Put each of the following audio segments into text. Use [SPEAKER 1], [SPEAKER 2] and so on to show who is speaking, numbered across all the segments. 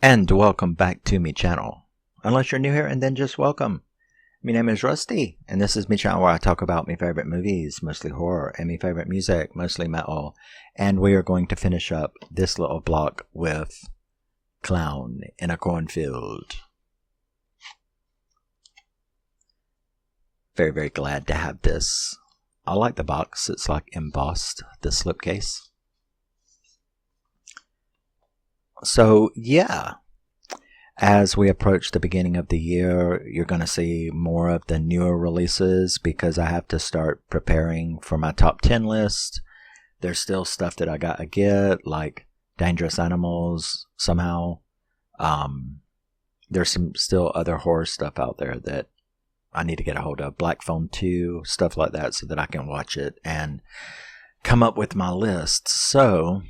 [SPEAKER 1] And welcome back to me channel. Unless you're new here, and then just welcome. My name is Rusty, and this is me channel where I talk about my favorite movies, mostly horror, and my favorite music, mostly metal. And we are going to finish up this little block with Clown in a Cornfield. Very, very glad to have this. I like the box. It's like embossed, the slipcase. So, yeah. As we approach the beginning of the year, you're going to see more of the newer releases because I have to start preparing for my top 10 list. There's still stuff that I got to get, like Dangerous Animals somehow. There's some still other horror stuff out there that I need to get a hold of. Black Phone 2, stuff like that, so that I can watch it and come up with my list. So,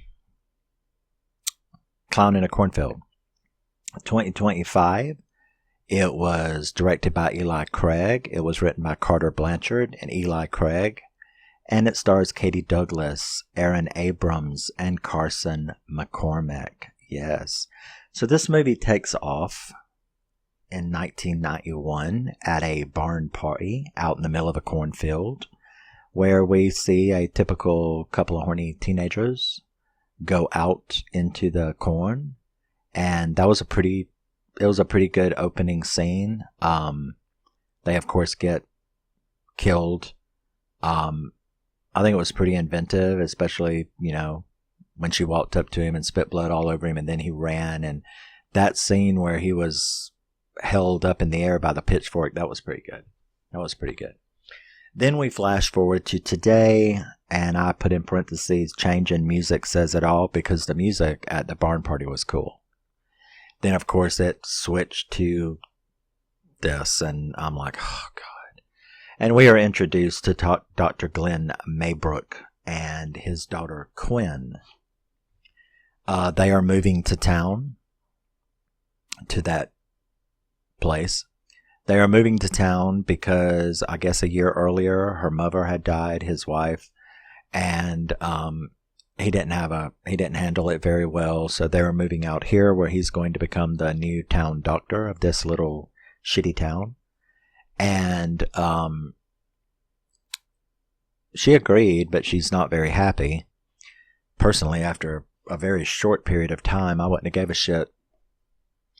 [SPEAKER 1] Clown in a Cornfield. 2025. It was directed by Eli Craig. It was written by Carter Blanchard and Eli Craig. And it stars Katie Douglas, Aaron Abrams, and Carson MacCormac. Yes. So this movie takes off in 1991 at a barn party out in the middle of a cornfield, where we see a typical couple of horny teenagers go out into the corn. And that was it was a pretty good opening scene. They of course get killed. I think it was pretty inventive, especially, when she walked up to him and spit blood all over him and then he ran, and that scene where he was held up in the air by the pitchfork, that was pretty good. Then we flash forward to today, and I put in parentheses, change in music says it all, because the music at the barn party was cool. Then, of course, it switched to this, and I'm like, oh, God. And we are introduced to Dr. Glenn Maybrook and his daughter, Quinn. They are moving to town, to that place. They are moving to town because, I guess a year earlier, her mother had died, his wife, and he didn't handle it very well, so they were moving out here where he's going to become the new town doctor of this little shitty town. And she agreed, but she's not very happy. Personally, after a very short period of time, I wouldn't have gave a shit,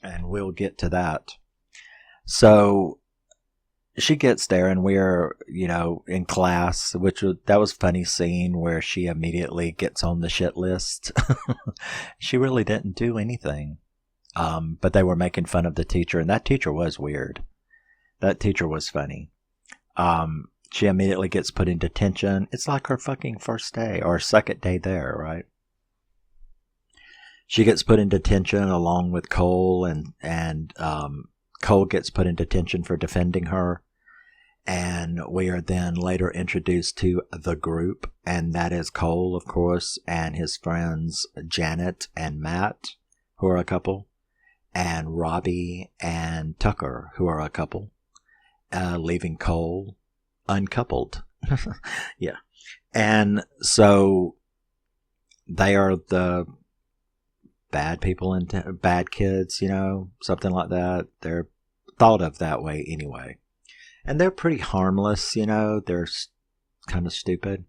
[SPEAKER 1] and we'll get to that. So she gets there, and we're, in class, that was a funny scene where she immediately gets on the shit list. She really didn't do anything. But they were making fun of the teacher, and that teacher was weird. That teacher was funny. She immediately gets put in detention. It's like her fucking first day, or second day there, right? She gets put in detention along with Cole, and Cole gets put in detention for defending her. And we are then later introduced to the group, and that is Cole, of course, and his friends Janet and Matt, who are a couple, and Robbie and Tucker, who are a couple, leaving Cole uncoupled. Yeah. And so they are the bad people and bad kids, something like that. They're thought of that way anyway. And they're pretty harmless, they're kind of stupid.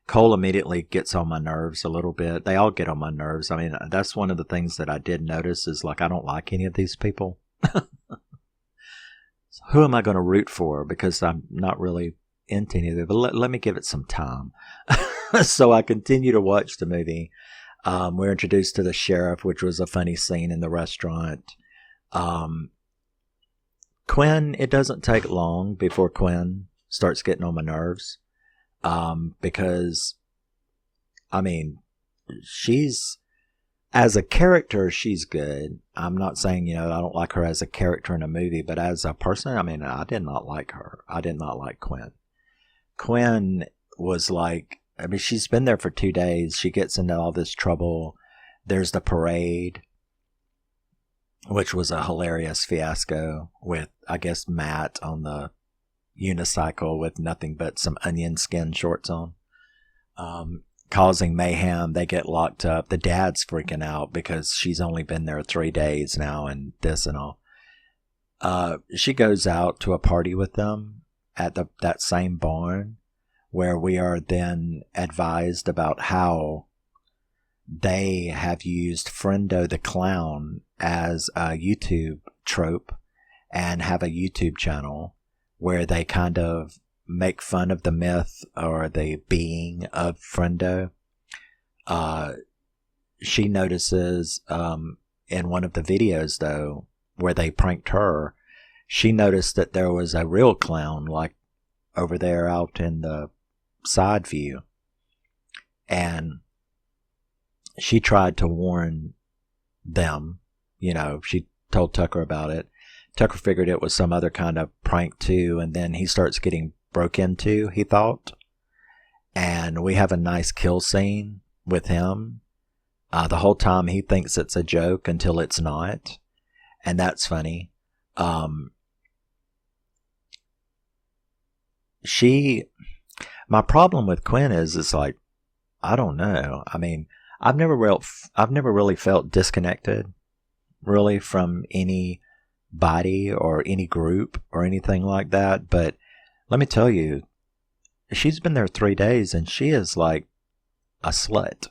[SPEAKER 1] Cole immediately gets on my nerves a little bit. They all get on my nerves. I mean, that's one of the things that I did notice is, I don't like any of these people. So who am I going to root for? Because I'm not really into any of them. But let me give it some time. So I continue to watch the movie. We're introduced to the sheriff, which was a funny scene in the restaurant. Quinn, it doesn't take long before Quinn starts getting on my nerves. Because, as a character, she's good. I'm not saying, I don't like her as a character in a movie, but as a person, I did not like her. I did not like Quinn. Quinn was she's been there for 2 days. She gets into all this trouble. There's the parade, which was a hilarious fiasco with, I guess, Matt on the unicycle with nothing but some onion skin shorts on. causing mayhem. They get locked up. The dad's freaking out because she's only been there 3 days now and this and all. She goes out to a party with them at that same barn, where we are then advised about how they have used Friendo the Clown as a YouTube trope and have a YouTube channel where they kind of make fun of the myth or the being of Friendo. She notices in one of the videos, though, where they pranked her, she noticed that there was a real clown, like over there out in the side view. And she tried to warn them. You know, she told Tucker about it. Tucker figured it was some other kind of prank too, and then he starts getting broke into, he thought. And we have a nice kill scene with him. The whole time he thinks it's a joke until it's not. And that's funny. My problem with Quinn is, it's like, I don't know. I mean, I've never really felt disconnected, really, from anybody or any group or anything like that. But let me tell you, she's been there 3 days and she is like a slut.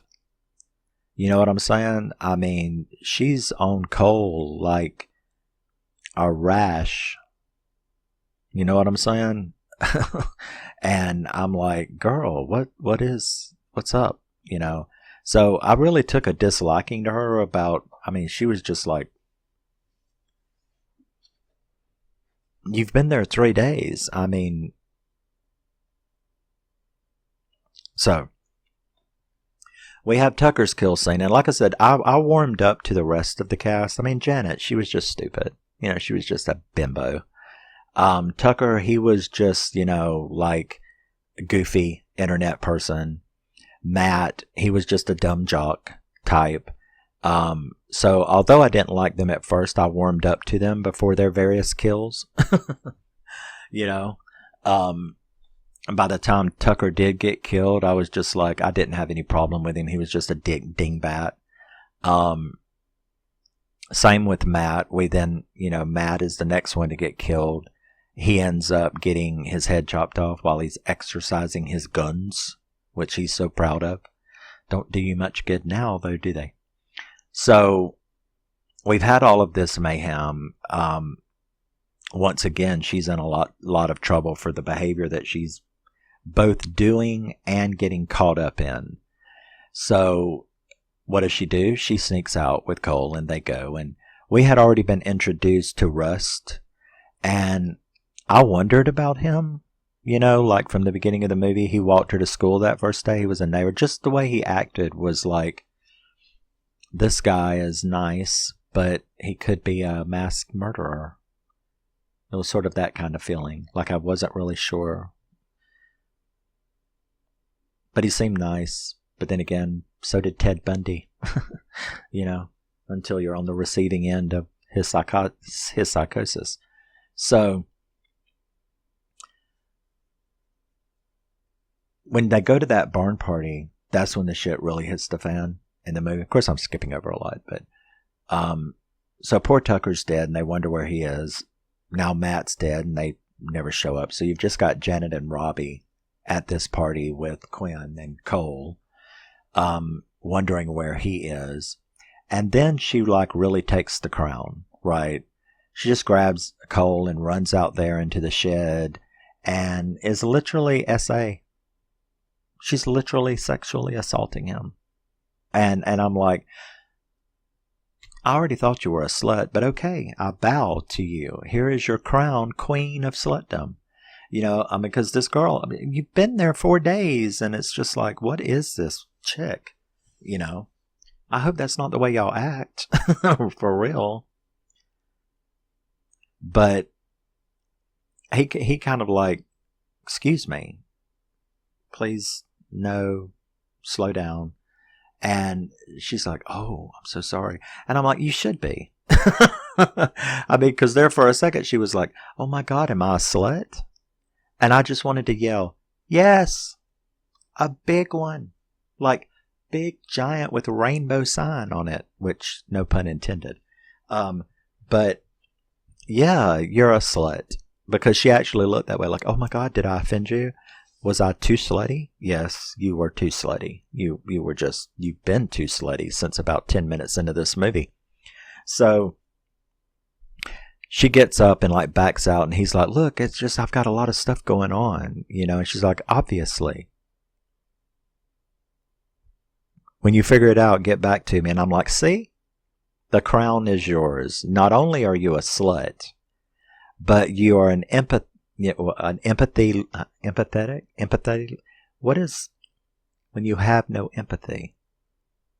[SPEAKER 1] You know what I'm saying? I mean, she's on Cole like a rash. You know what I'm saying? And I'm like, girl, what's up? You know? So I really took a disliking to her she was just like, you've been there 3 days. I mean, so we have Tucker's kill scene. And like I said, I warmed up to the rest of the cast. I mean, Janet, she was just stupid. You know, she was just a bimbo. Tucker, he was just, like a goofy internet person. Matt, he was just a dumb jock type. So although I didn't like them at first, I warmed up to them before their various kills. By the time Tucker did get killed, I was just like, I didn't have any problem with him. He was just a dingbat. Same with Matt. Matt is the next one to get killed. He ends up getting his head chopped off while he's exercising his guns, which he's so proud of. Don't do you much good now, though, do they? So we've had all of this mayhem. Once again, she's in a lot of trouble for the behavior that she's both doing and getting caught up in. So what does she do? She sneaks out with Cole and they go. And we had already been introduced to Rust. And I wondered about him. Like from the beginning of the movie, he walked her to school that first day. He was a neighbor. Just the way he acted was like, this guy is nice, but he could be a mass murderer. It was sort of that kind of feeling. Like I wasn't really sure. But he seemed nice. But then again, so did Ted Bundy. Until you're on the receiving end of his psychosis. So when they go to that barn party, that's when the shit really hits the fan in the movie. Of course, I'm skipping over a lot, but so poor Tucker's dead, and they wonder where he is. Now Matt's dead, and they never show up. So you've just got Janet and Robbie at this party with Quinn and Cole, wondering where he is. And then she really takes the crown, right? She just grabs Cole and runs out there into the shed and is literally S.A. She's literally sexually assaulting him. And I'm like, I already thought you were a slut, but okay, I bow to you. Here is your crown, queen of slutdom. Because this girl, you've been there 4 days, and it's just like, what is this chick? I hope that's not the way y'all act, for real. But he kind of like, excuse me, please, no, slow down. And she's like, oh, I'm so sorry. And I'm like, you should be. Because there for a second she was like, oh my God, am I a slut? And I just wanted to yell, yes, a big one. like big giant with a rainbow sign on it, which no pun intended. But yeah, you're a slut, because she actually looked that way, like, oh my God, did I offend you? Was I too slutty? Yes, you were too slutty. You've been too slutty since about 10 minutes into this movie. So she gets up and like backs out, and he's like, look, it's just, I've got a lot of stuff going on, and she's like, obviously. When you figure it out, get back to me. And I'm like, see, the crown is yours. Not only are you a slut, but you are an empathetic. What is when you have no empathy?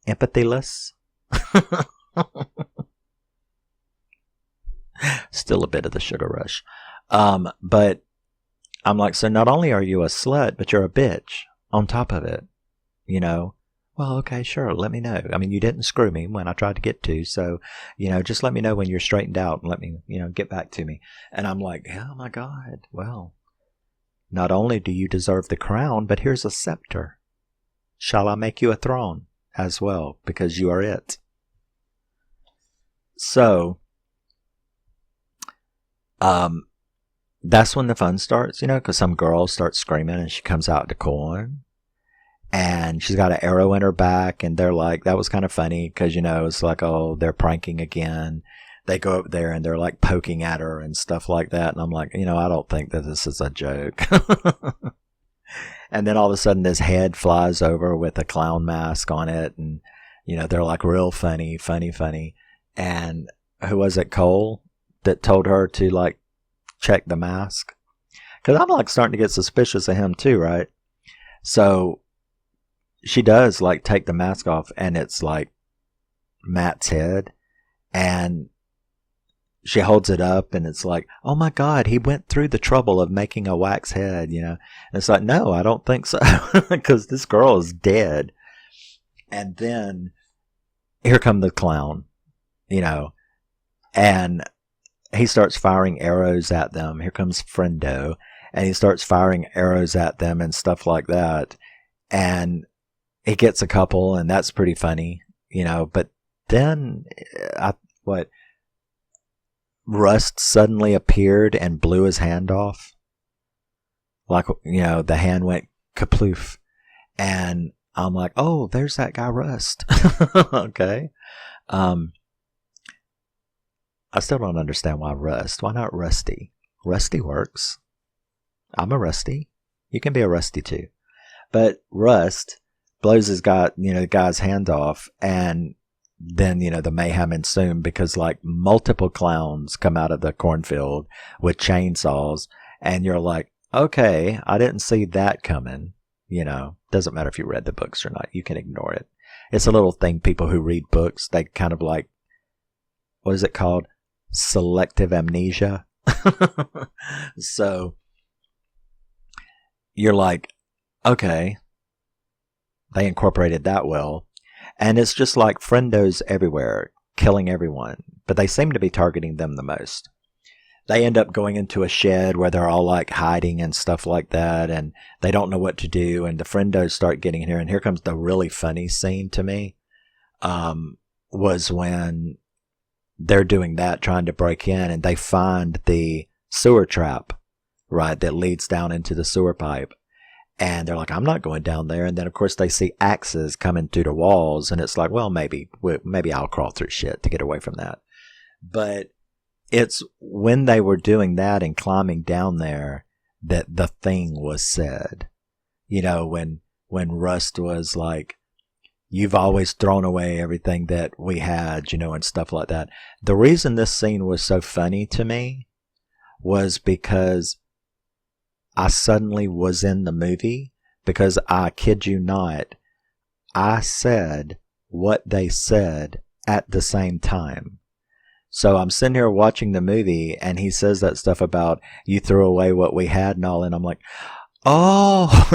[SPEAKER 1] Empathyless? Still a bit of the sugar rush. But I'm like, so not only are you a slut, but you're a bitch on top of it. Well, okay, sure, let me know. I mean, you didn't screw me when I tried to get to, so, just let me know when you're straightened out and let me, get back to me. And I'm like, oh my God, well, not only do you deserve the crown, but here's a scepter. Shall I make you a throne as well, because you are it? So, that's when the fun starts, because some girl starts screaming and she comes out to corn. And she's got an arrow in her back, and they're like, that was kind of funny because, it's like, oh, they're pranking again. They go up there and they're like poking at her and stuff like that. And I'm like, I don't think that this is a joke. And then all of a sudden this head flies over with a clown mask on it. And, they're like real funny. And who was it, Cole, that told her to like check the mask? Because I'm like starting to get suspicious of him too, right? So she does like take the mask off, and it's like Matt's head, and she holds it up, and it's like, oh my God, he went through the trouble of making a wax head, And it's like, no, I don't think so, because this girl is dead. And then here come the clown, and he starts firing arrows at them. Here comes Friendo, and he starts firing arrows at them and stuff like that. And he gets a couple, and that's pretty funny, but then Rust suddenly appeared and blew his hand off. Like, the hand went kaploof. And I'm like, oh, there's that guy Rust. Okay. I still don't understand why Rust. Why not Rusty? Rusty works. I'm a Rusty. You can be a Rusty too. But Rust blows the guy's hand off, and then, the mayhem ensued because like multiple clowns come out of the cornfield with chainsaws, and you're like, okay, I didn't see that coming. Doesn't matter if you read the books or not. You can ignore it. It's a little thing people who read books, they kind of like, what is it called? Selective amnesia. So you're like, okay, they incorporated that well. And it's just like friendos everywhere, killing everyone. But they seem to be targeting them the most. They end up going into a shed where they're all like hiding and stuff like that. And they don't know what to do. And the friendos start getting in here. And here comes the really funny scene to me. Was when they're doing that, trying to break in. And they find the sewer trap, right, that leads down into the sewer pipe. And they're like, I'm not going down there. And then, of course, they see axes coming through the walls. And it's like, well, maybe I'll crawl through shit to get away from that. But it's when they were doing that and climbing down there that the thing was said. When Rust was like, you've always thrown away everything that we had, and stuff like that. The reason this scene was so funny to me was because I suddenly was in the movie, because I kid you not, I said what they said at the same time. So I'm sitting here watching the movie, and he says that stuff about you threw away what we had and all, and I'm like, oh,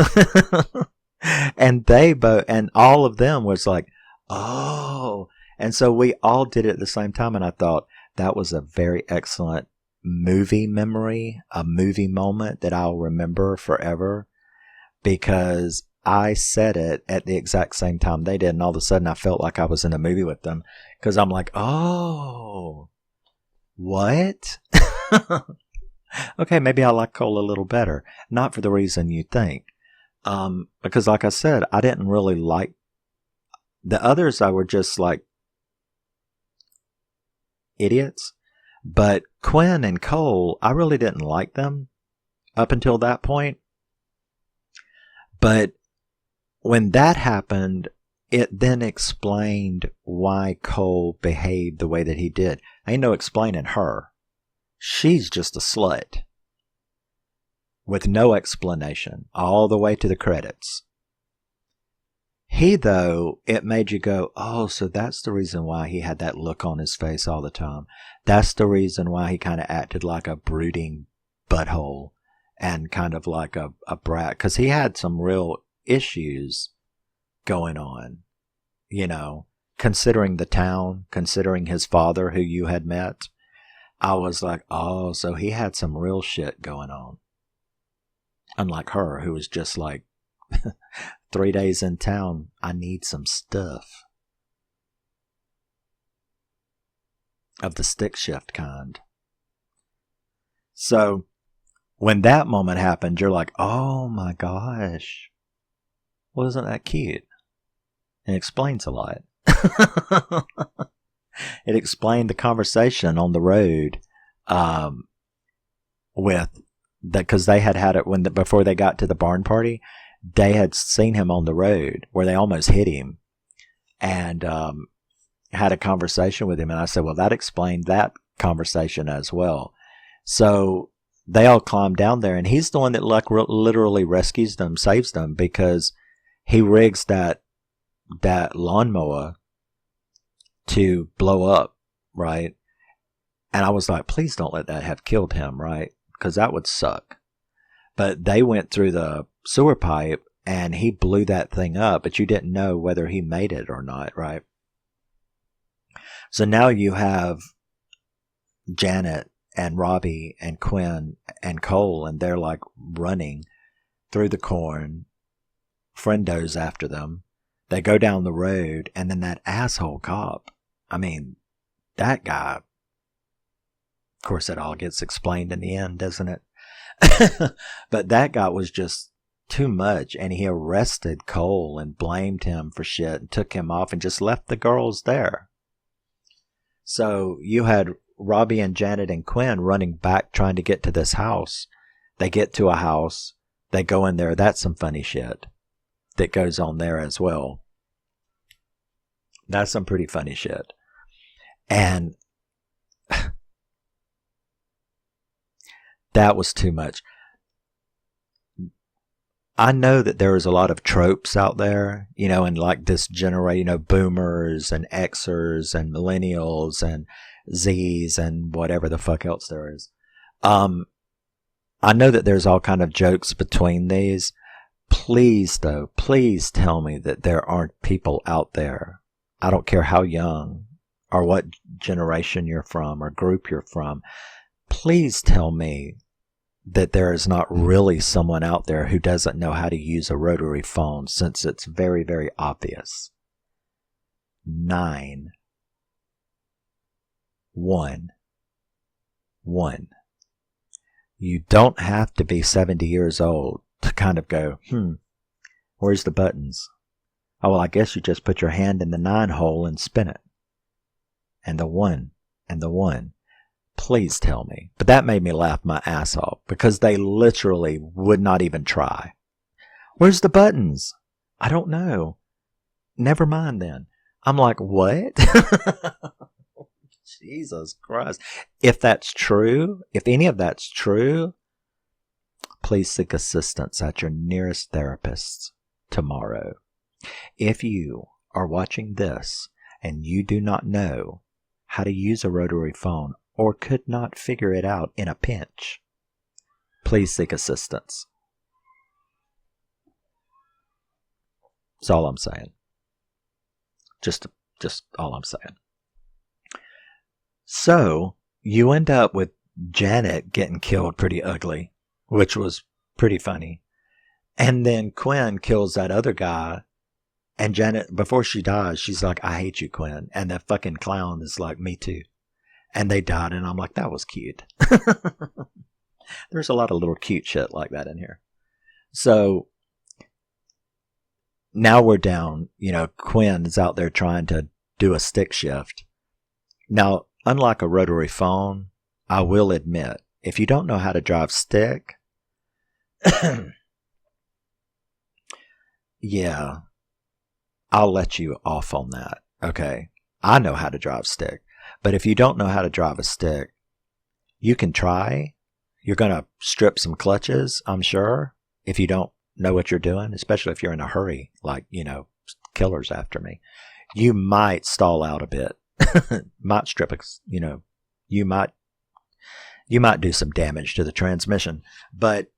[SPEAKER 1] and and all of them was like, oh, and so we all did it at the same time, and I thought that was a very excellent movie memory, a movie moment that I'll remember forever, because I said it at the exact same time they did, and all of a sudden I felt like I was in a movie with them, because I'm like, oh, what? Okay, maybe I like Cole a little better. Not for the reason you think. Because like I said, I didn't really like the others. I were just like idiots. But Quinn and Cole, I really didn't like them up until that point. But when that happened, it then explained why Cole behaved the way that he did. Ain't no explaining her. She's just a slut. With no explanation. All the way to the credits. He, though, it made you go, oh, so that's the reason why he had that look on his face all the time. That's the reason why he kind of acted like a brooding butthole and kind of like a brat. Because he had some real issues going on, you know, considering the town, considering his father who you had met. I was like, oh, so he had some real shit going on. Unlike her, who was just like, 3 days in town, I need some stuff. Of the stick shift kind. So, when that moment happened, you're like, oh my gosh. Wasn't that cute? It explains a lot. It explained the conversation on the road with that, because they had it before they got to the barn party. They had seen him on the road where they almost hit him, and had a conversation with him. And I said, well, that explained that conversation as well. So they all climb down there, and he's the one that literally rescues them, saves them, because he rigs that lawnmower to blow up, right? And I was like, please don't let that have killed him, right? Because that would suck. But they went through the sewer pipe, and he blew that thing up, but you didn't know whether he made it or not, right? So now you have Janet and Robbie and Quinn and Cole, and they're like running through the corn. Friendo's after them. They go down the road, and then that asshole cop. I mean, that guy. Of course, it all gets explained in the end, doesn't it? But that guy was just too much, and he arrested Cole and blamed him for shit and took him off and just left the girls there. So you had Robbie and Janet and Quinn running back trying to get to this house. They get to a house. They go in there. That's some funny shit that goes on there as well. That's some pretty funny shit. And that was too much. I know that there is a lot of tropes out there, you know, and like this generation, you know, boomers and Xers and millennials and Zs and whatever the fuck else there is. I know that there's all kind of jokes between these. Please, though, please tell me that there aren't people out there. I don't care how young or what generation you're from or group you're from. Please tell me that there is not really someone out there who doesn't know how to use a rotary phone, since it's very, very obvious. 9, 1, 1. You don't have to be 70 years old to kind of go, where's the buttons? Oh, well, I guess you just put your hand in the 9 hole and spin it. And the 1, and the 1. Please tell me. But that made me laugh my ass off, because they literally would not even try. Where's the buttons? I don't know. Never mind then. I'm like, what? Jesus Christ. If that's true, if any of that's true, please seek assistance at your nearest therapist tomorrow. If you are watching this and you do not know how to use a rotary phone, or could not figure it out in a pinch, please seek assistance. That's all I'm saying. Just all I'm saying. So, you end up with Janet getting killed pretty ugly, which was pretty funny. And then Quinn kills that other guy. And Janet, before she dies, she's like, I hate you, Quinn. And that fucking clown is like, me too. And they died. And I'm like, that was cute. There's a lot of little cute shit like that in here. So now we're down. Quinn is out there trying to do a stick shift. Now, unlike a rotary phone, I will admit, if you don't know how to drive stick, yeah, I'll let you off on that. Okay. I know how to drive stick. But if you don't know how to drive a stick, you can try. You're going to strip some clutches, I'm sure, if you don't know what you're doing, especially if you're in a hurry, like, killer's after me. You might stall out a bit. Might strip, you might do some damage to the transmission, but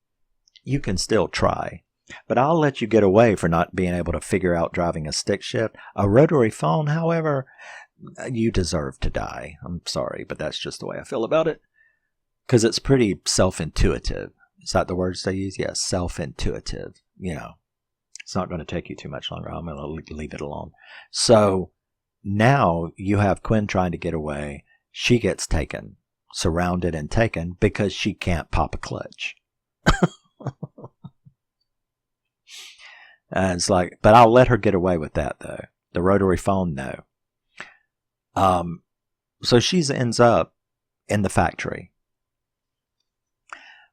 [SPEAKER 1] you can still try. But I'll let you get away for not being able to figure out driving a stick shift. A rotary phone, however, you deserve to die. I'm sorry, but that's just the way I feel about it. Because it's pretty self-intuitive. Is that the words they use? Yes, self-intuitive. It's not going to take you too much longer. I'm going to leave it alone. So now you have Quinn trying to get away. She gets taken, surrounded and taken because she can't pop a clutch. And it's like, but I'll let her get away with that though. The rotary phone, no. So she ends up in the factory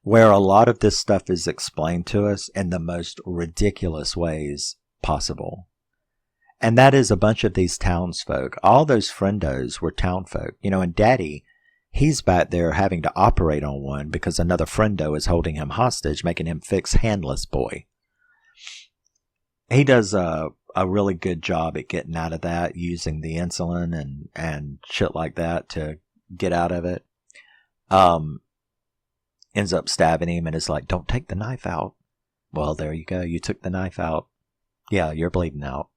[SPEAKER 1] where a lot of this stuff is explained to us in the most ridiculous ways possible. And that is a bunch of these townsfolk. All those friendos were townfolk. And Daddy, he's back there having to operate on one because another friendo is holding him hostage, making him fix Handless Boy. He does a really good job at getting out of that, using the insulin and shit like that to get out of it. Ends up stabbing him and is like, don't take the knife out. Well, there you go. You took the knife out. Yeah, you're bleeding out.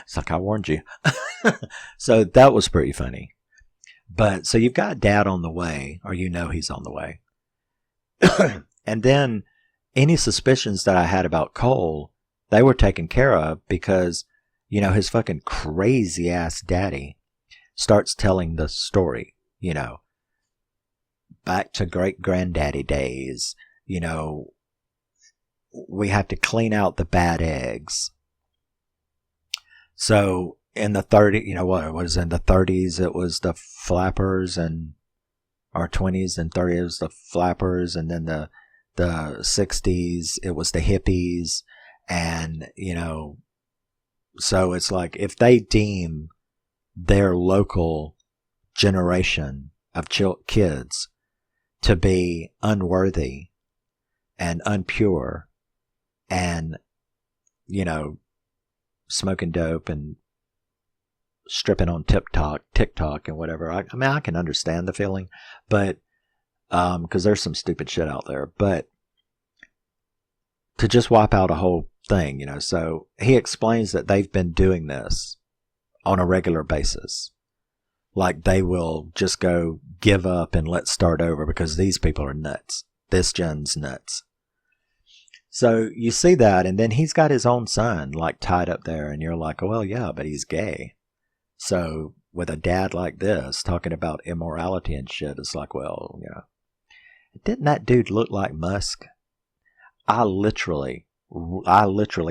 [SPEAKER 1] It's like, I warned you. So that was pretty funny. But so you've got Dad on the way, or he's on the way. And then any suspicions that I had about Cole, they were taken care of because, his fucking crazy ass daddy starts telling the story, back to great granddaddy days, we have to clean out the bad eggs. So in the 30s, what it was in the 30s, it was the flappers or 20s and 30s, it was the flappers. And then the 60s, it was the hippies. And, so it's like if they deem their local generation of kids to be unworthy and unpure and, smoking dope and stripping on TikTok and whatever. I mean, I can understand the feeling, but, cause there's some stupid shit out there, but to just wipe out a whole thing, so he explains that they've been doing this on a regular basis. Like they will just go give up and let's start over because these people are nuts. This gen's nuts. So you see that, and then he's got his own son like tied up there, and you're like, well, yeah, but he's gay. So with a dad like this talking about immorality and shit, it's like, well, didn't that dude look like Musk? I literally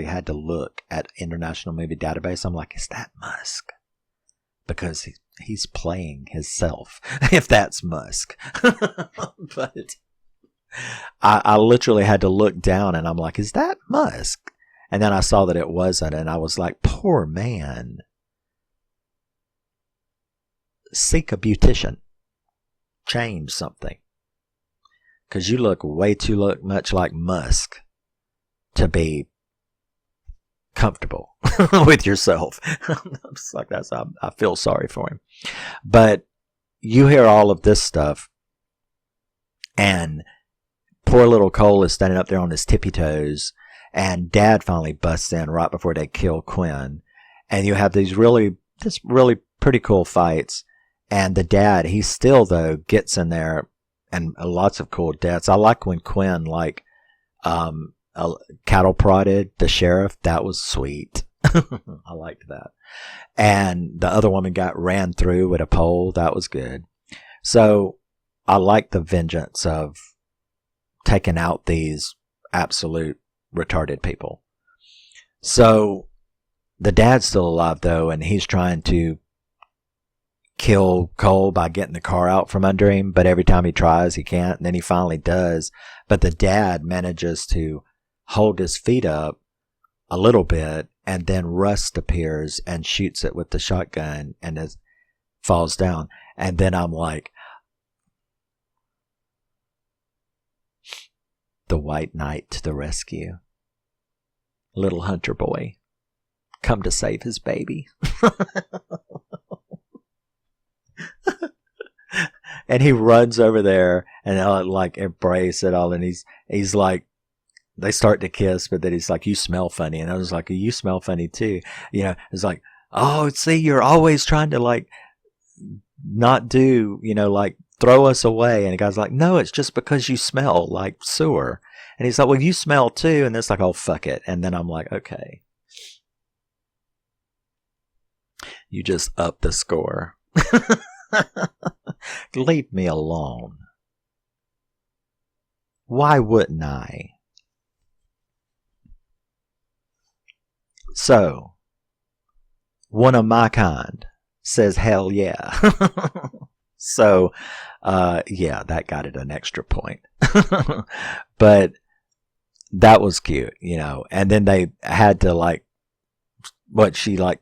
[SPEAKER 1] had to look at International Movie Database. I'm like, is that Musk? Because he's playing himself, if that's Musk. But I literally had to look down and I'm like, is that Musk? And then I saw that it wasn't, and I was like, poor man. Seek a beautician. Change something. Because you look way too much like Musk to be comfortable with yourself. It's like I feel sorry for him. But you hear all of this stuff, and poor little Cole is standing up there on his tippy toes, and Dad finally busts in right before they kill Quinn. And you have these really pretty cool fights. And the dad, he still, though, gets in there, and lots of cool deaths. I like when Quinn, cattle prodded the sheriff. That was sweet. I liked that. And the other woman ran through with a pole. That was good. So I like the vengeance of taking out these absolute retarded people. So the dad's still alive though, and he's trying to kill Cole by getting the car out from under him, but every time he tries he can't, and then he finally does. But the dad manages to hold his feet up a little bit, and then Rust appears and shoots it with the shotgun, and it falls down. And then I'm like, the White Knight to the rescue. Little hunter boy, come to save his baby. And he runs over there and they'll like embrace it all, and he's like, they start to kiss, but then he's like, you smell funny. And I was like, you smell funny too. You know, it's like, oh, see, you're always trying to like not do, you know, like throw us away. And the guy's like, no, it's just because you smell like sewer. And he's like, well, you smell too. And it's like, oh, fuck it. And then I'm like, okay. You just up the score. Leave me alone. Why wouldn't I? So, one of my kind says hell yeah. So, yeah, that got it an extra point. But that was cute, you know. And then they had to like, she like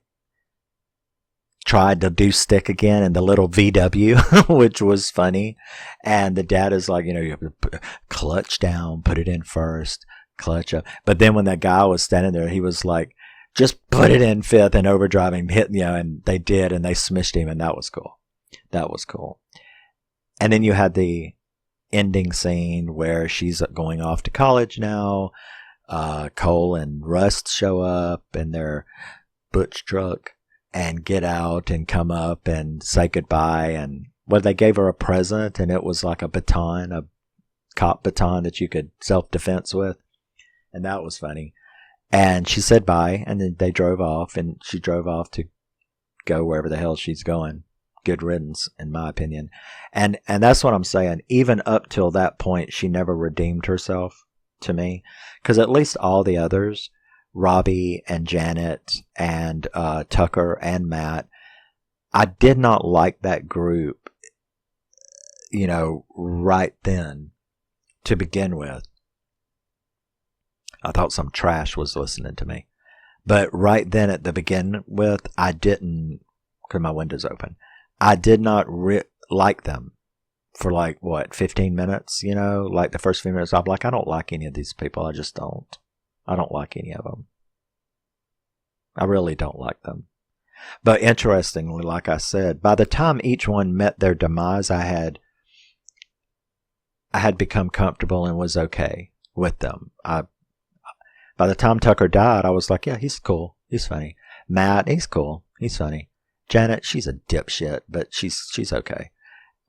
[SPEAKER 1] tried to do stick again in the little VW, which was funny. And the dad is like, you know, you have to clutch down, put it in first, clutch up. But then when that guy was standing there, he was like, just put it in fifth and overdrive him, hit, you know, and they did, and they smished him, and that was cool. That was cool. And then you had the ending scene where she's going off to college now. Cole and Rust show up in their butch truck and get out and come up and say goodbye. And they gave her a present, and it was like a baton, a cop baton that you could self-defense with. And that was funny. And she said bye, and then they drove off, and she drove off to go wherever the hell she's going. Good riddance, in my opinion. And that's what I'm saying. Even up till that point, she never redeemed herself to me. Because at least all the others, Robbie and Janet and Tucker and Matt, I did not like that group, you know, right then to begin with. I thought some trash was listening to me. But right then at the begin with, I didn't, because my window's open, I did not like them for like, 15 minutes, you know? Like the first few minutes, I'm like, I don't like any of these people. I just don't. I don't like any of them. I really don't like them. But interestingly, like I said, by the time each one met their demise, I had become comfortable and was okay with them. By the time Tucker died, I was like, yeah, he's cool. He's funny. Matt, he's cool. He's funny. Janet, she's a dipshit, but she's okay.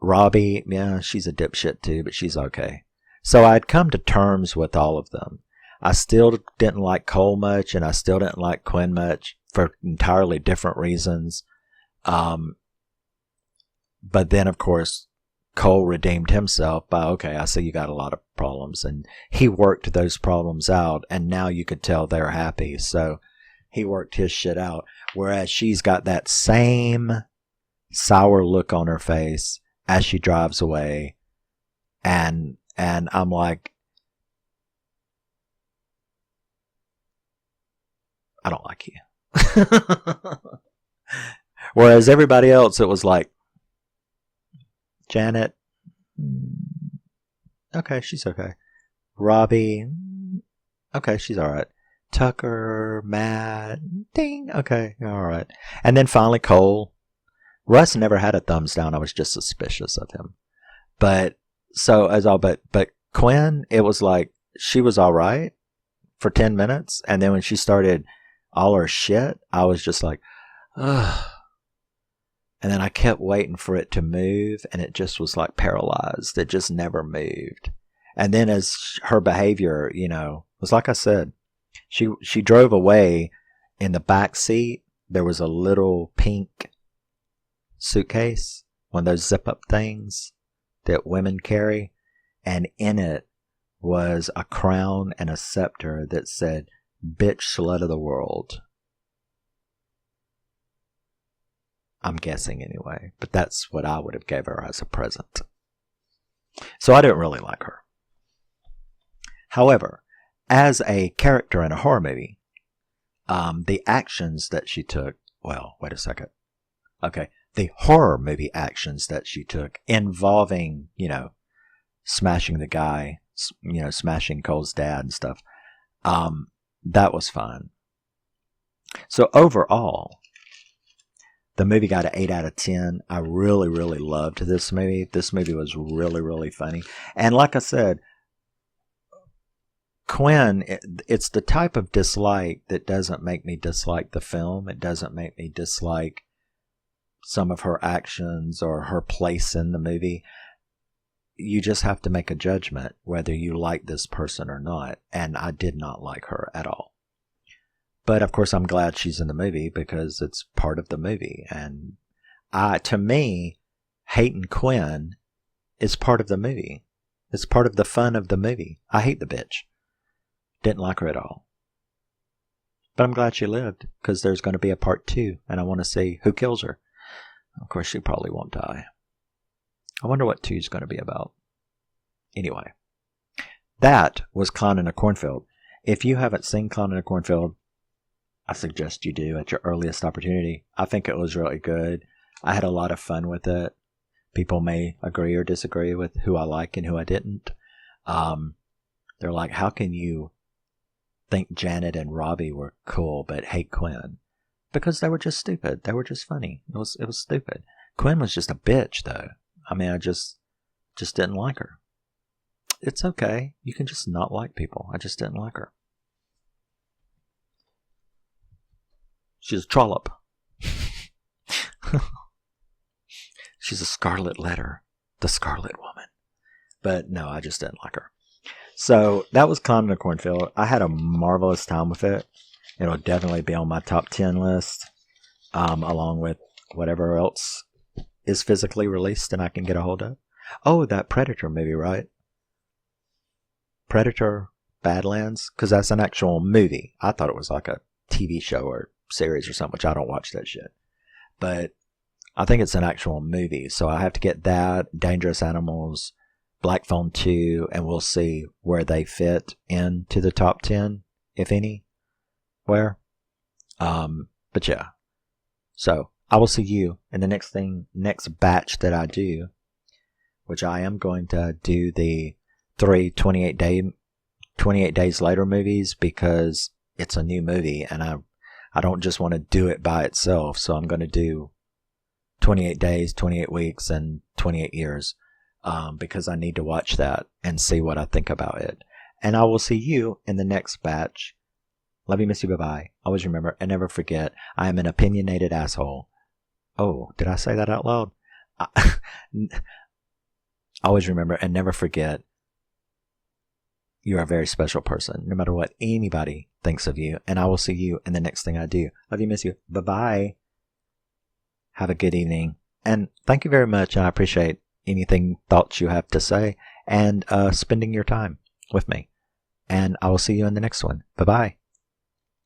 [SPEAKER 1] Robbie, yeah, she's a dipshit too, but she's okay. So I'd come to terms with all of them. I still didn't like Cole much, and I still didn't like Quinn much for entirely different reasons. But then, of course, Cole redeemed himself by, okay, I see you got a lot of problems. And he worked those problems out, and now you could tell they're happy. So he worked his shit out. Whereas she's got that same sour look on her face as she drives away. And I'm like, I don't like you. Whereas everybody else, it was like, Janet, okay, she's okay. Robbie, okay, she's all right. Tucker, Matt, ding, okay, all right. And then finally Cole. Russ never had a thumbs down. I was just suspicious of him. But Quinn, it was like she was all right for 10 minutes, and then when she started all her shit, I was just like, ugh. And then I kept waiting for it to move, and it just was like paralyzed. It just never moved. And then as her behavior, was like I said, she drove away. In the back seat, there was a little pink suitcase, one of those zip-up things that women carry. And in it was a crown and a scepter that said, "Bitch slut of the world." I'm guessing anyway, but that's what I would have gave her as a present. So I didn't really like her. However, as a character in a horror movie, the actions that she took, well, wait a second. Okay, the horror movie actions that she took involving, smashing the guy, smashing Cole's dad and stuff, that was fun. So overall, the movie got an 8 out of 10. I really, really loved this movie. This movie was really, really funny. And like I said, Quinn, it's the type of dislike that doesn't make me dislike the film. It doesn't make me dislike some of her actions or her place in the movie. You just have to make a judgment whether you like this person or not. And I did not like her at all. But of course, I'm glad she's in the movie because it's part of the movie. And to me, hating Quinn is part of the movie. It's part of the fun of the movie. I hate the bitch. Didn't like her at all. But I'm glad she lived because there's going to be a part 2 and I want to see who kills her. Of course, she probably won't die. I wonder what 2 is going to be about. Anyway, that was Clown in a Cornfield. If you haven't seen Clown in a Cornfield, I suggest you do at your earliest opportunity. I think it was really good. I had a lot of fun with it. People may agree or disagree with who I like and who I didn't. They're like, how can you think Janet and Robbie were cool but hate Quinn? Because they were just stupid. They were just funny. It was stupid. Quinn was just a bitch, though. I mean, I just didn't like her. It's okay. You can just not like people. I just didn't like her. She's a trollop. She's a scarlet letter. The Scarlet Woman. But no, I just didn't like her. So that was Clown in a Cornfield. I had a marvelous time with it. It'll definitely be on my top 10 list, along with whatever else is physically released and I can get a hold of. Oh, that Predator movie, right? Predator Badlands? Because that's an actual movie. I thought it was like a TV show or series or something, which I don't watch that shit. But I think it's an actual movie. So I have to get that, Dangerous Animals, Black Phone 2, and we'll see where they fit into the top 10, if any. Where? But yeah. So I will see you in the next batch that I do, which I am going to do the 3 28 days later movies because it's a new movie and I don't just want to do it by itself. So I'm going to do 28 days, 28 weeks, and 28 years because I need to watch that and see what I think about it. And I will see you in the next batch. Love you, miss you, bye-bye. Always remember and never forget, I am an opinionated asshole. Oh, did I say that out loud? Always remember and never forget, you're a very special person, no matter what anybody thinks of you. And I will see you in the next thing I do. Love you, miss you. Bye-bye. Have a good evening. And thank you very much. I appreciate anything thoughts you have to say and spending your time with me. And I will see you in the next one. Bye-bye.